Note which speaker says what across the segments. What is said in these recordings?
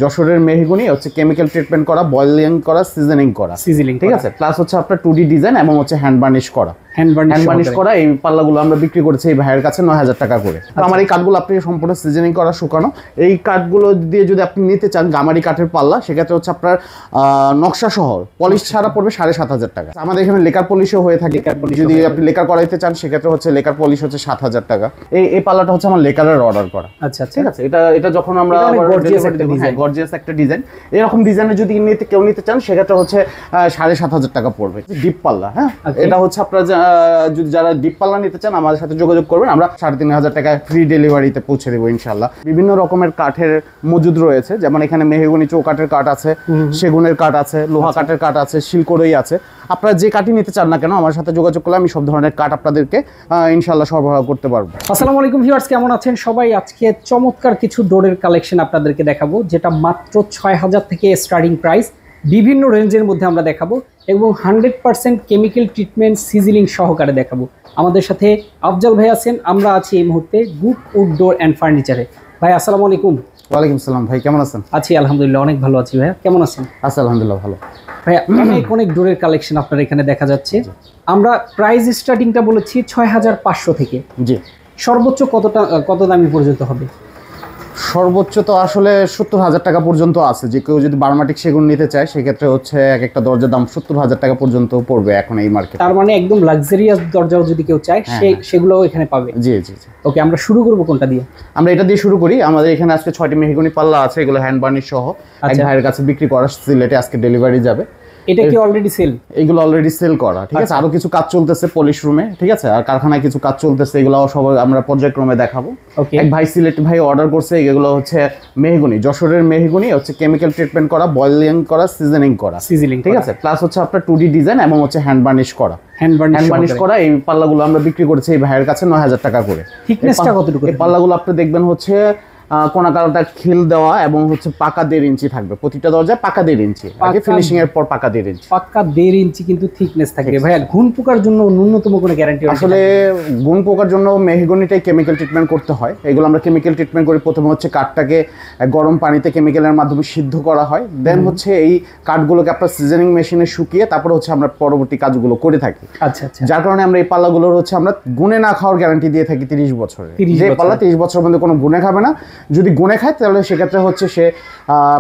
Speaker 1: যশোরের মেহগনি হচ্ছে chemical treatment করা, বয়েলিং করা, সিজনিং করা, ঠিক আছে। প্লাস হচ্ছে আপনার 2D ডিজাইন এবং হচ্ছে হ্যান্ড বার্নিশ করা। হ্যান্ড বার্নিশ করা এই পাল্লাগুলো আমরা বিক্রি করেছি এই ভাইয়ের কাছে 9000 টাকা করে। আমার এই কাঠগুলো আপনি সম্পূর্ণ সিজনিং করা, শুকানো। এই কাঠগুলো দিয়ে যদি আপনি নিতে চান গামারি কাঠের পাল্লা, সেক্ষেত্রে হচ্ছে আপনার নকশা সহ পলিশ ছাড়া পড়বে 7500 টাকা। আমাদের এখানে লেকার পলিশও হয়ে থাকে, যদি আপনি লেকার করাইতে চান সেক্ষেত্রে হচ্ছে লেকার পলিশ হচ্ছে 7000 টাকা। এই পাল্লাটা হচ্ছে আমার লেকারের অর্ডার করা।
Speaker 2: আচ্ছা,
Speaker 1: ঠিক আছে। এটা যখন আমরা গর্জিয়াস একটা ডিজাইন, এরকম ডিজাইনে যদি কেউ নিতে চান সেক্ষেত্রে হচ্ছে 7500 টাকা পড়বে। ডিপ পাল্লা, হ্যাঁ, এটা হচ্ছে আপনারা যদি যারা ডিপ পাল্লা নিতে চান আমাদের সাথে যোগাযোগ করবেন, আমরা 3500 টাকায় ফ্রি ডেলিভারিতে পৌঁছে দেবো ইনশাল্লাহ। বিভিন্ন রকমের কাঠের মজুদ রয়েছে, যেমন এখানে মেহগনি চৌকাঠের কাঠ আছে, সেগুনের কাঠ আছে, লোহা কাঠের কাঠ আছে, শিলকড়ই আছে। আপনারা যে কাঠই নিতে চান না কেন আমার সাথে যোগাযোগ করলে আমি সব ধরনের কাঠ আপনাদেরকে ইনশাল্লাহ সরবরাহ করতে পারবো।
Speaker 2: আসসালামু আলাইকুম ভিউয়ার্স, কেমন আছেন সবাই? আজকে চমৎকার কিছু ডোরের কালেকশন আপনাদেরকে দেখাবো, যেটা মাত্র 6000 থেকে স্টার্টিং প্রাইস। বিভিন্ন রেঞ্জের মধ্যে আমরা দেখাবো এবং 100% কেমিক্যাল ট্রিটমেন্ট সিজলিং সহকারে দেখাবো। আমাদের সাথে আফজাল ভাই আছেন, আমরা আছি এই মুহূর্তে গুড উড ডোর অ্যান্ড ফার্নিচারে। ভাই আসসালামু আলাইকুম।
Speaker 1: ওয়ালাইকুম আসসালাম ভাই, কেমন আছেন?
Speaker 2: আছি আলহামদুলিল্লাহ, অনেক ভালো আছি। ভাইয়া কেমন আছেন?
Speaker 1: আচ্ছা, আলহামদুলিল্লাহ ভালো।
Speaker 2: ভাইয়া অনেক ডোরের কালেকশন আপনার এখানে দেখা যাচ্ছে। আমরা প্রাইস স্টার্টিংটা বলেছি 6500 থেকে। জি। সর্বোচ্চ কত দামি পর্যন্ত হবে?
Speaker 1: সর্বোচ্চ তো আসলে 70000 টাকা পর্যন্ত আছে। যে কেউ যদি বারমাটিক সেগুন নিতে চায় সেক্ষেত্রে হচ্ছে এক একটা দরজার দাম 70000 টাকা পর্যন্ত পড়বে এখন এই মার্কেটে।
Speaker 2: তার মানে একদম লাক্সারিয়াস দরজাও যদি কেউ চায় সেগুলোও এখানে পাবে।
Speaker 1: জি জি জি।
Speaker 2: ওকে, আমরা শুরু করব কোনটা দিয়ে?
Speaker 1: আমরা এটা দিয়ে শুরু করি। আমাদের এখানে আজকে 6টি মেহগনি পাল্লা আছে, এগুলো হ্যান্ড বার্নিশ সহ এক ভাইয়ের কাছে বিক্রি করা, সিলেটে আজকে ডেলিভারি যাবে।
Speaker 2: এটা কি অলরেডি সেল?
Speaker 1: এগুলো অলরেডি সেল করা, ঠিক আছে। আরো কিছু কাজ চলতেছে পলিশ রুমে, ঠিক আছে, আর কারখানায় কিছু কাজ চলতেছে, এগুলো সব আমরা পর্যায়ক্রমে দেখাবো। এক ভাই সিলেট ভাই অর্ডার করছে, এগুলো হচ্ছে মেহগনি, যশোরের মেহগনি হচ্ছে কেমিক্যাল ট্রিটমেন্ট করা, বয়েলিং করা, সিজনিং করা, ঠিক আছে। প্লাস হচ্ছে আপনার 2D ডিজাইন এবং হচ্ছে হ্যান্ড বার্নিশ করা। হ্যান্ড বার্নিশ করা এই পাল্লাগুলো আমরা বিক্রি করেছি এই ভাইয়ের কাছে 9000 টাকা করে।
Speaker 2: থিকনেসটা কতটুকু? এই
Speaker 1: পাল্লাগুলো আপনি দেখবেন হচ্ছে কোনাকালটা খিল দেওয়া এবং হচ্ছে পাকা 1.5 ইঞ্চি থাকবে প্রতিটা দরজায়, পাকা 1.5 ইঞ্চি, আগে ফিনিশিং এর পর পাকা 1.5 ইঞ্চি,
Speaker 2: পাকা 1.5 ইঞ্চি কিন্তু থিকনেস থাকবে। ভাইয়া ঘুণ পোকার জন্য ন্যূনতম কোনো গ্যারান্টি?
Speaker 1: আসলে ঘুণ পোকার জন্য মেহগনিটাই কেমিক্যাল ট্রিটমেন্ট করতে হয়। এগুলো আমরা কেমিক্যাল ট্রিটমেন্ট করি। প্রথমে হচ্ছে কাঠটাকে গরম পানিতে কেমিক্যালের মাধ্যমে সিদ্ধ করা হয়, দেন হচ্ছে এই কাঠগুলোকে আপনার সিজনিং মেশিনে শুকিয়ে তারপরে হচ্ছে আমরা পরবর্তী কাজগুলো করে থাকি।
Speaker 2: আচ্ছা আচ্ছা।
Speaker 1: যার কারণে আমরা এই পাল্লাগুলোর হচ্ছে আমরা গুণে না খাওয়ার গ্যারান্টি দিয়ে থাকি 30 বছরের। যে পাল্লা 30 বছরের মধ্যে কোনো গুণে খাবে না, যদি গুণে খায় তাহলে সেক্ষেত্রে হচ্ছে সে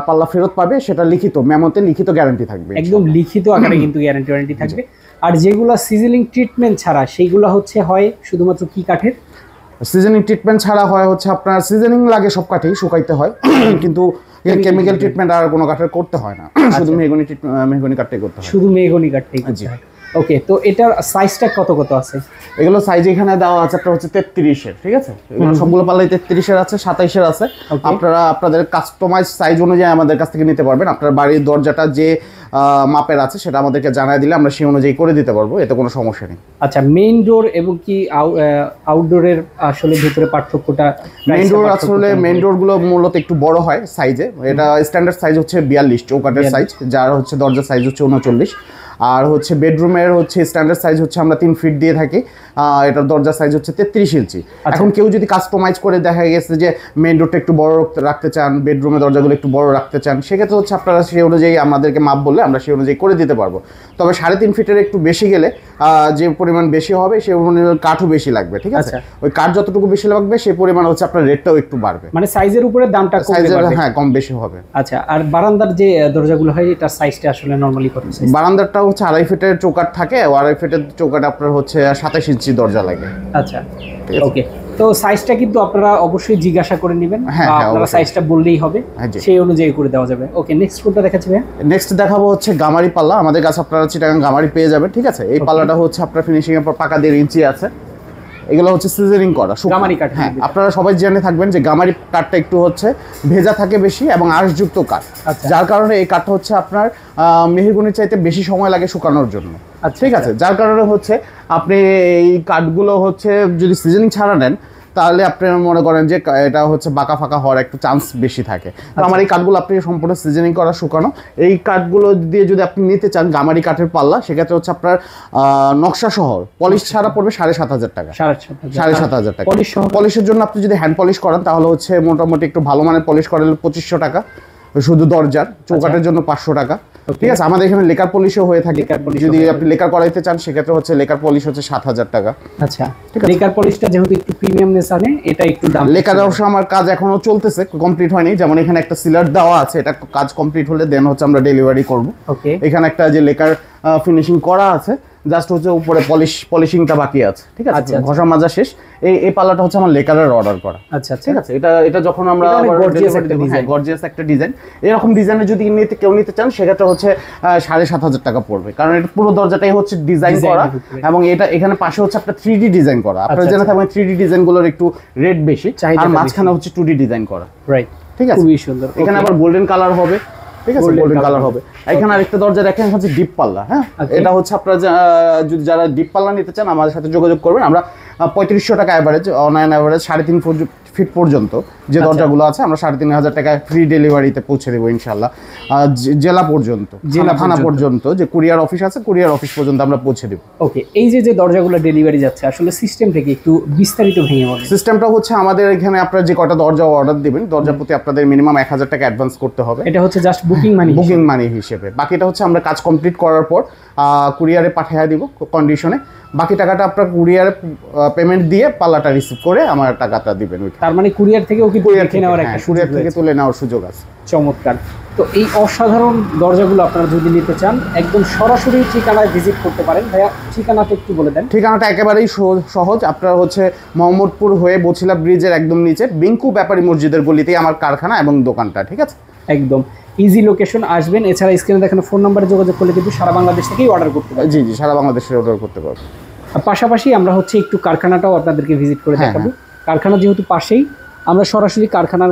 Speaker 1: পাল্লা ফেরত পাবে, সেটা লিখিত মেমোতে লিখিত গ্যারান্টি থাকবে,
Speaker 2: একদম লিখিত আকারে কিন্তু গ্যারান্টি থাকবে। আর যেগুলো সিজনিং ট্রিটমেন্ট ছাড়া সেইগুলো হচ্ছে হয় শুধুমাত্র কি কাঠের?
Speaker 1: সিজনিং ট্রিটমেন্ট ছাড়া হয় হচ্ছে আপনার সিজনিং লাগে সব কাঠেই, শুকাইতে হয়, কিন্তু কেমিক্যাল ট্রিটমেন্ট আর কোনো কাঠের করতে হয় না, শুধু মেহগনি কাঠটাই করতে হয়,
Speaker 2: শুধু মেহগনি কাঠটাই করতে হয়। ওকে, তো এটার সাইজটা কত আছে?
Speaker 1: এগুলো সাইজ এখানে দেওয়া আছে আপনার হচ্ছে 33 এর, ঠিক আছে। এগুলো সবগুলো পাল্লাই 33 এর আছে, 27 এর আছে। আপনারা আপনাদের কাস্টমাইজ সাইজ অনুযায়ী আমাদের কাছ থেকে নিতে পারবেন। আপনার বাড়ির দরজাটা যে মাপের আছে সেটা আমাদেরকে জানাই দিলে আমরা সেই অনুযায়ী করে দিতে পারবো, এতে কোনো সমস্যা নেই।
Speaker 2: আচ্ছা, মেইন ডোর এবং কি আউটডোরের আসলে ভিতরে পার্থক্যটা?
Speaker 1: মেইন ডোর গুলো মূলত একটু বড় হয় সাইজে। এটা স্ট্যান্ডার্ড সাইজ হচ্ছে 42 চৌকাঠের সাইজ, যার হচ্ছে দরজার সাইজ হচ্ছে 39। আর হচ্ছে বেডরুমের হচ্ছে স্ট্যান্ডার্ড সাইজ হচ্ছে আমরা 3 ফিট দিয়ে থাকি, এটার দরজার সাইজ হচ্ছে 33 ইঞ্চি। এখন কেউ যদি কাস্টমাইজ করে দেখা গেছে যে মেইন ডোরটা একটু বড় রাখতে চান, বেডরুমের দরজাগুলো একটু বড় রাখতে চান, সেক্ষেত্রে হচ্ছে আপনারা সেই অনুযায়ী আমাদেরকে মাপ বললে আমরা সেই অনুযায়ী করে দিতে পারবো। তবে 3.5 ফিটের একটু বেশি গেলে যে পরিমাণ বেশি হবে সেই পরিমাণ কাঠও বেশি লাগবে, ঠিক আছে। ওই কাঠ যতটুকু বেশি লাগবে সেই পরিমাণ হচ্ছে আপনার রেটটাও একটু বাড়বে,
Speaker 2: মানে সাইজের উপরে দামটা
Speaker 1: হ্যাঁ কম বেশি হবে।
Speaker 2: আচ্ছা, আর বারান্দার যে দরজাগুলো হয় এটার সাইজটা আসলে নরমালি কত?
Speaker 1: বারান্দারটা হচ্ছে 2.5 ফিটের চৌকাঠ থাকে, 2.5 ফিটের চৌকাঠ আপনার হচ্ছে 27 ইঞ্চি দরজা লাগে।
Speaker 2: আচ্ছা, ওকে। তো সাইজটা কিন্তু আপনারা অবশ্যই জিজ্ঞাসা করে নেবেন, আপনারা সাইজটা বললেই হবে, সেই অনুযায়ী করে দেওয়া যাবে। ওকে, নেক্সট কোনটা দেখাচ্ছি ভাই?
Speaker 1: নেক্সট দেখাবো হচ্ছে গামারি পাল্লা। আমাদের কাছে আপনারা চিটাগাং গামারি পেয়ে যাবেন, ঠিক আছে। এই পাল্লাটা হচ্ছে আপনার ফিনিশিং এর পর পাকা 1.5 ইঞ্চি আছে। এগুলো হচ্ছে সিজনিং করা
Speaker 2: গামারি কাঠ।
Speaker 1: হ্যাঁ, আপনারা সবাই জেনে থাকবেন যে গামারি কাঠটা একটু হচ্ছে ভেজা থাকে বেশি এবং আঁশযুক্ত কাঠ, যার কারণে এই কাঠটা হচ্ছে আপনার মেহগনির চাইতে বেশি সময় লাগে শুকানোর জন্য, ঠিক আছে। যার কারণে হচ্ছে আপনি এই কাঠগুলো হচ্ছে যদি সিজনিং ছাড়া নেন তাহলে আপনি মনে করেন যে এটা হচ্ছে বাঁকা ফাঁকা হওয়ার একটু চান্স বেশি থাকে। তো আমার এই কাঠগুলো আপনি সম্পূর্ণ সিজনিং করা, শুকানো। এই কাঠগুলো দিয়ে যদি আপনি নিতে চান গামারি কাঠের পাল্লা, সেক্ষেত্রে হচ্ছে আপনার নকশা সহ পলিশ ছাড়া পড়বে 7500 টাকা। 7500 টাকা। পলিশের জন্য আপনি যদি হ্যান্ড পলিশ করেন তাহলে হচ্ছে মোটামুটি একটু ভালো মানের পলিশ করালে 2500 টাকা। শুধু দরজার, চৌকাঠের জন্য 500 টাকা। ঠিক আছে, আমাদের এখানে লেকার পলিশও হয়ে থাকে, যদি আপনি লেকার করাইতে চান সেক্ষেত্রে হচ্ছে লেকার পলিশ হচ্ছে 7000 টাকা।
Speaker 2: আচ্ছা, লেকার পলিশটা যেহেতু একটু প্রিমিয়ামনেস আনে, এটা একটু দাম।
Speaker 1: লেকার অবশ্য আমার কাজ এখনো চলতেছে, কমপ্লিট হয়নি। যেমন এখানে একটা সিলার দেওয়া আছে, এটা কাজ কমপ্লিট হলে দেন হচ্ছে আমরা ডেলিভারি করব।
Speaker 2: ওকে,
Speaker 1: এখানে একটা যে লেকার ফিনিশিং করা আছে, জাস্ট হচ্ছে উপরে পলিশিংটা বাকি আছে। ঠিক আছে, ঘষা মাজা শেষ। এই পাল্লাটা হচ্ছে আমার লেকারের অর্ডার করা।
Speaker 2: আচ্ছা,
Speaker 1: ঠিক আছে, এটা যখন আমরা গর্জিয়াস একটা ডিজাইন, এরকম ডিজাইনের যদি কেউ নিতে চান সেক্ষেত্রে হচ্ছে 7500 টাকা পড়বে, কারণ এটা পুরো দরজাটাই হচ্ছে ডিজাইন করা, এবং এটা এখানে পাশে হচ্ছে একটা 3D ডিজাইন করা। আপনারা জেনে থাকবেন 3D ডিজাইনগুলোর একটু রেট বেশি, আর মাঝখানে হচ্ছে 2D ডিজাইন করা।
Speaker 2: রাইট,
Speaker 1: ঠিক আছে,
Speaker 2: খুবই সুন্দর।
Speaker 1: এখানে আবার গোল্ডেন কালার হবে। ঠিক আছে, গোল্ডেন কালার হবে। এখানে আরেকটা দরজা দেখেন হচ্ছে ডিপ পাল্লা। হ্যাঁ, এটা হচ্ছে আপনারা যদি যারা ডিপ পাল্লা নিতে চান আমাদের সাথে যোগাযোগ করবেন। আমরা 3500 টাকা অ্যাভারেজ, অনলাইন অ্যাভারেজ 3.5 ফিট পর্যন্ত যে দরজাগুলো আছে আমরা 3500 টাকায় ফ্রি ডেলিভারিতে পৌঁছে দেবো ইনশাল্লাহ। জেলা পর্যন্ত, থানা পর্যন্ত, যে কুরিয়ার অফিস আছে কুরিয়ার অফিস পর্যন্ত আমরা পৌঁছে দেবো।
Speaker 2: ওকে, এই যে দরজাগুলো ডেলিভারি যাচ্ছে, আসলে সিস্টেম থেকে একটু বিস্তারিত ভেঙে বলেন।
Speaker 1: সিস্টেমটা হচ্ছে আমাদের এখানে আপনারা যে কটা দরজা অর্ডার দিবেন, দরজার প্রতি আপনাদের মিনিমাম 1000 টাকা অ্যাডভান্স করতে হবে।
Speaker 2: এটা হচ্ছে জাস্ট বুকিং মানি
Speaker 1: হিসেবে। বাকিটা হচ্ছে আমরা কাজ কমপ্লিট করার পর কুরিয়ারে পাঠিয়ে দিব কন্ডিশনে। বাকি টাকাটা আপনার কুরিয়ারে পেমেন্ট দিয়ে পাল্লাটা রিসিভ করে আমার টাকাটা দিবেন।
Speaker 2: তার মানে কুরিয়ার থেকেও কি দেখে নেওয়ার একটা
Speaker 1: কুরিয়ার থেকে তুলে নেওয়ার সুযোগ আছে।
Speaker 2: চমৎকার। তো এই অসাধারণ দরজাগুলো আপনারা যদি নিতে চান, একদম সরাসরি ঠিকানায় ভিজিট করতে পারেন। ভাইয়া ঠিকানাটা একটু বলে দেন।
Speaker 1: ঠিকানাটা একেবারেই সহজ। আপনারা হচ্ছে মোহাম্মদপুর হয়ে বছিলা ব্রিজের একদম নিচে বিঙ্কু ব্যাপারী মসজিদের গলিতেই আমার কারখানা এবং দোকানটা। ঠিক আছে,
Speaker 2: একদম ইজি লোকেশন আসবেন। এছাড়া স্ক্রিনে দেখানো ফোন নাম্বারে যোগাযোগ করলে কিন্তু সারা বাংলাদেশ থেকেই অর্ডার করতে পারবেন।
Speaker 1: জি, সারা বাংলাদেশে অর্ডার করতে পারবেন।
Speaker 2: পাশাপাশি আমরা হচ্ছে একটু কারখানাটাও আপনাদেরকে ভিজিট করে দেখাবো। কারখানা যেহেতু পাশেই, আমরা সরাসরি কারখানার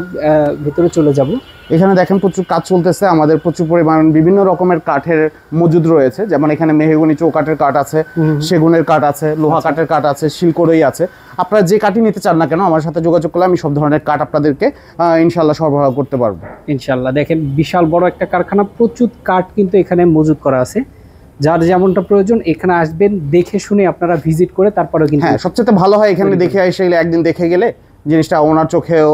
Speaker 2: ভিতরে চলে যাব।
Speaker 1: এখানে দেখেন প্রচুর কাজ চলতেছে, আমাদের প্রচুর পরিমাণ বিভিন্ন রকমের কাঠের মজুদ রয়েছে। যেমন এখানে মেহগনি চৌকাঠের কাঠ আছে, সেগুনের কাঠ আছে, লোহা কাঠের কাঠ আছে, শিলকড়ই আছে। আপনারা যে কাঠই নিতে চান না কেন আমার সাথে যোগাযোগ করলে আমি সব ধরনের কাঠ আপনাদেরকে ইনশাল্লাহ সরবরাহ করতে পারবো।
Speaker 2: ইনশাল্লাহ। দেখেন বিশাল বড় একটা কারখানা, প্রচুর কাঠ কিন্তু এখানে মজুদ করা আছে। যার যেমনটা প্রয়োজন এখানে আসবেন, দেখে শুনে আপনারা ভিজিট করে তারপরে কিন্তু।
Speaker 1: হ্যাঁ, সবচেয়ে ভালো হয় এখানে দেখে এসে একদিন দেখে গেলে জিনিসটা ওনার চোখেও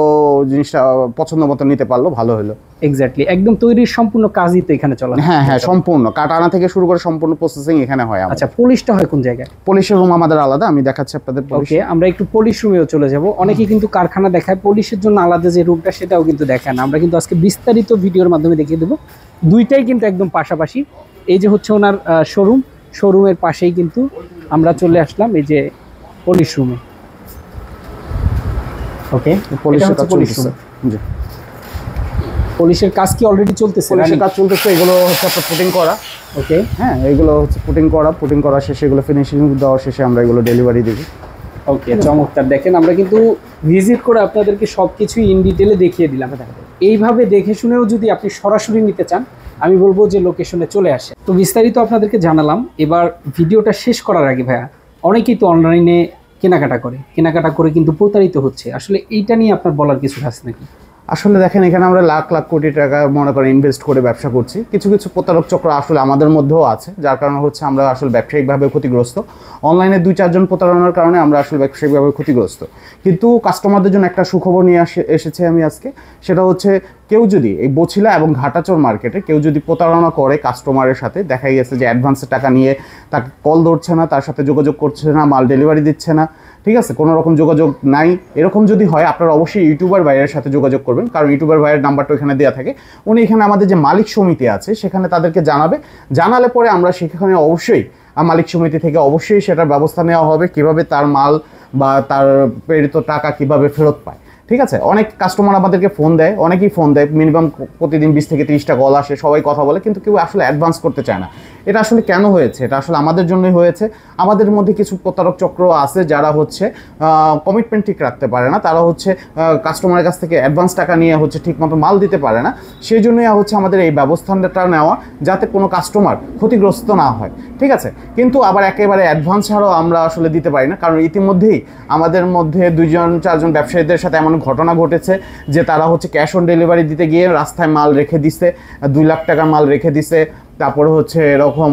Speaker 1: জিনিসটা পছন্দ মতো নিতে পারলো, ভালো হলো।
Speaker 2: এক্স্যাক্টলি, একদম তৈরির সম্পূর্ণ কাজই তো এখানে চলে।
Speaker 1: হ্যাঁ, সম্পূর্ণ কাঠ আনা থেকে শুরু করে সম্পূর্ণ প্রসেসিং এখানে হয়।
Speaker 2: আচ্ছা, পলিশটা হয় কোন জায়গায়?
Speaker 1: পলিশের রুম আমাদের আলাদা, আমি দেখাচ্ছি আপনাদের।
Speaker 2: ওকে, আমরা একটু পলিশ রুমেও চলে যাব। অনেকেই কিন্তু কারখানা দেখায়, পলিশের জন্য আলাদা যে রুমটা সেটাও কিন্তু দেখায় না। আমরা কিন্তু আজকে বিস্তারিত ভিডিওর মাধ্যমে দেখিয়ে দেবো। দুইটাই কিন্তু একদম পাশাপাশি। এই যে হচ্ছে ওনার শোরুমের পাশেই কিন্তু আমরা চলে আসলাম এই যে পলিশ রুমে। ওকে, পলিশের কাজ কি অলরেডি চলতেছে?
Speaker 1: পলিশের কাজ চলতেছে, এগুলো হচ্ছে আপনার পুটিং করা।
Speaker 2: ওকে,
Speaker 1: হ্যাঁ, এগুলো হচ্ছে পুটিং করা শেষে, এগুলো ফিনিশিং দেওয়া শেষে আমরা এগুলো ডেলিভারি দিব।
Speaker 2: ওকে, চমৎকার। দেখেন আমরা কিন্তু ভিজিট করে আপনাদেরকে সব কিছুই ইন ডিটেলে দেখিয়ে দিলাম। এইভাবে দেখে শুনেও যদি আপনি সরাসরি নিতে চান, আমি বলবো যে লোকেশনে চলে আসে। তো বিস্তারিত আপনাদেরকে জানালাম। এবার ভিডিওটা শেষ করার আগে ভাইয়া, অনেকেই তো অনলাইনে কেনাকাটা করে কিন্তু প্রতারিত হচ্ছে। আসলে এইটা নিয়ে আপনার বলার কিছু আছে নাকি?
Speaker 1: আসলে দেখেন, এখানে আমরা লাখ লাখ কোটি টাকা মনে করেন ইনভেস্ট করে ব্যবসা করছি। কিছু কিছু প্রতারক চক্র আসলে আমাদের মধ্যেও আছে, যার কারণে হচ্ছে আমরা আসলে ব্যবসায়িকভাবে ক্ষতিগ্রস্ত। অনলাইনে 2-4 জন প্রতারণার কারণে আমরা আসলে ব্যবসায়িকভাবে ক্ষতিগ্রস্ত। কিন্তু কাস্টমারদের জন্য একটা সুখবর নিয়ে এসেছে আমি আজকে। সেটা হচ্ছে, কেউ যদি এই বছিলা এবং ঘাটাচর মার্কেটে কেউ যদি প্রতারণা করে কাস্টমারের সাথে, দেখা গেছে যে অ্যাডভান্সের টাকা নিয়ে তাকে কল ধরছে না, তার সাথে যোগাযোগ করছে না, মাল ডেলিভারি দিচ্ছে না, ঠিক আছে, কোনো রকম যোগাযোগ নাই, এরকম যদি হয় আপনারা অবশ্যই ইউটিউবার ভাইয়ের সাথে যোগাযোগ করবেন। কারণ ইউটিউবার ভাইয়ের নাম্বারটা এখানে দেওয়া থাকে। উনি এখানে আমাদের যে মালিক সমিতি আছে সেখানে তাদেরকে জানালে পরে আমরা সেখানে অবশ্যই মালিক সমিতি থেকে অবশ্যই সেটার ব্যবস্থা নেওয়া হবে, কিভাবে তার মাল বা তার প্রেরিত টাকা কিভাবে ফেরত পায়। ঠিক আছে, অনেক কাস্টমার আমাদেরকে ফোন দেয়, অনেকেই ফোন দেয়, মিনিমাম প্রতিদিন 20 থেকে 30টা কল আসে, সবাই কথা বলে, কিন্তু কেউ আসলে অ্যাডভান্স করতে চায় না। এটা আসলে কেন হয়েছে? এটা আসলে আমাদের জন্যই হয়েছে। আমাদের মধ্যে কিছু প্রতারক চক্র আছে যারা হচ্ছে কমিটমেন্ট ঠিক রাখতে পারে না, তারা হচ্ছে কাস্টমারের কাছ থেকে অ্যাডভান্স টাকা নিয়ে হচ্ছে ঠিকমতো মাল দিতে পারে না। সেই জন্যই হচ্ছে আমাদের এই ব্যবস্থাটা নেওয়া, যাতে কোনো কাস্টমার ক্ষতিগ্রস্ত না হয়। ঠিক আছে, কিন্তু আবার একেবারে অ্যাডভান্স ছাড়াও আমরা আসলে দিতে পারি না, কারণ ইতিমধ্যেই আমাদের মধ্যে 2-4 জন ব্যবসায়ীদের সাথে এমন ঘটনা ঘটেছে যে তারা হচ্ছে ক্যাশ অন ডেলিভারি দিতে গিয়ে রাস্তায় মাল রেখে দিছে, 2 লাখ টাকার মাল রেখে দিছে। তারপরে হচ্ছে এরকম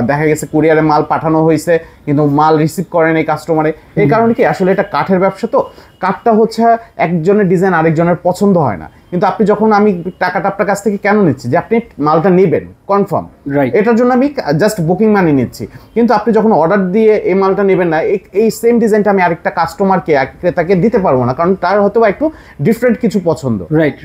Speaker 1: দেখা গেছে কুরিয়ারে মাল পাঠানো হয়েছে, কিন্তু মাল রিসিভ করেন এই কাস্টমারে। এই কারণে কি আসলে এটা কাঠের ব্যবসা, তো কাঠটা হচ্ছে একজনের ডিজাইন আরেকজনের পছন্দ হয় না। কিন্তু আপনি যখন, আমি টাকাটা আপনার কাছ থেকে কেন নিচ্ছি, যে আপনি মালটা নেবেন কনফার্ম, এটার জন্য আমি জাস্ট বুকিং মানি নিচ্ছি। কিন্তু আপনি যখন অর্ডার দিয়ে এই মালটা নেবেন না, এই সেম ডিজাইনটা আমি আরেকটা কাস্টমারকে, ক্রেতাকে দিতে পারবো না, কারণ তার হয়তো একটু ডিফারেন্ট কিছু পছন্দ।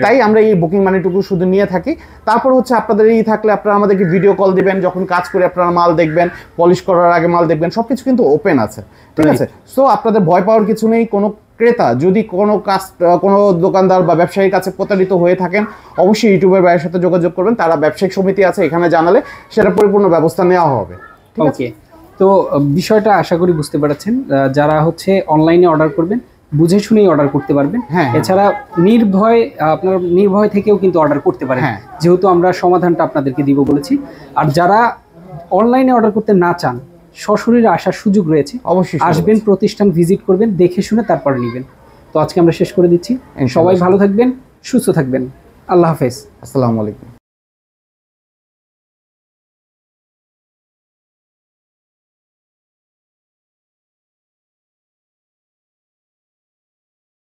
Speaker 1: তাই আমরা এই বুকিং মানিটুকু শুধু নিয়ে থাকি। তারপর হচ্ছে আপনাদের এই থাকলে আপনারা আমাদেরকে ভিডিও কল দিবেন, যখন কাজ করে আপনারা মাল দেখবেন, পলিশ করার আগে মাল দেখবেন, সবকিছু কিন্তু ওপেন আছে, ঠিক আছে? সো আপনাদের ভয় পাওয়ার কিছু নেই। কোনো ক্রেতা যদি কোনো দোকানদার বা ব্যবসায়ীর কাছে প্রতারিত হয়ে থাকেন, অবশ্যই ইউটিউবের ভাইয়ের সাথে যোগাযোগ করবেন। তারা ব্যবসায়িক সমিতি আছে, এখানে জানালে সেটা পরিপূর্ণ ব্যবস্থা নেওয়া হবে।
Speaker 2: ওকে, তো বিষয়টা আশা করি বুঝতে পেরেছেন। যারা হচ্ছে অনলাইনে অর্ডার করবেন, বুঝে শুনেই অর্ডার করতে পারবেন। এছাড়া নির্ভয় থেকেও কিন্তু অর্ডার করতে পারেন, যেহেতু আমরা সমাধানটা আপনাদেরকে দিব বলেছি। আর যারা অনলাইনে অর্ডার করতে না চান, সশরীরে আসার সুযোগ রয়েছে, অবশ্যই আসবেন, প্রতিষ্ঠান ভিজিট করবেন, দেখে শুনে তারপর নেবেন। তো আজকে আমরা শেষ করে দিচ্ছি। সবাই ভালো থাকবেন, সুস্থ থাকবেন। আল্লাহ হাফেজ।
Speaker 1: আসসালামু আলাইকুম।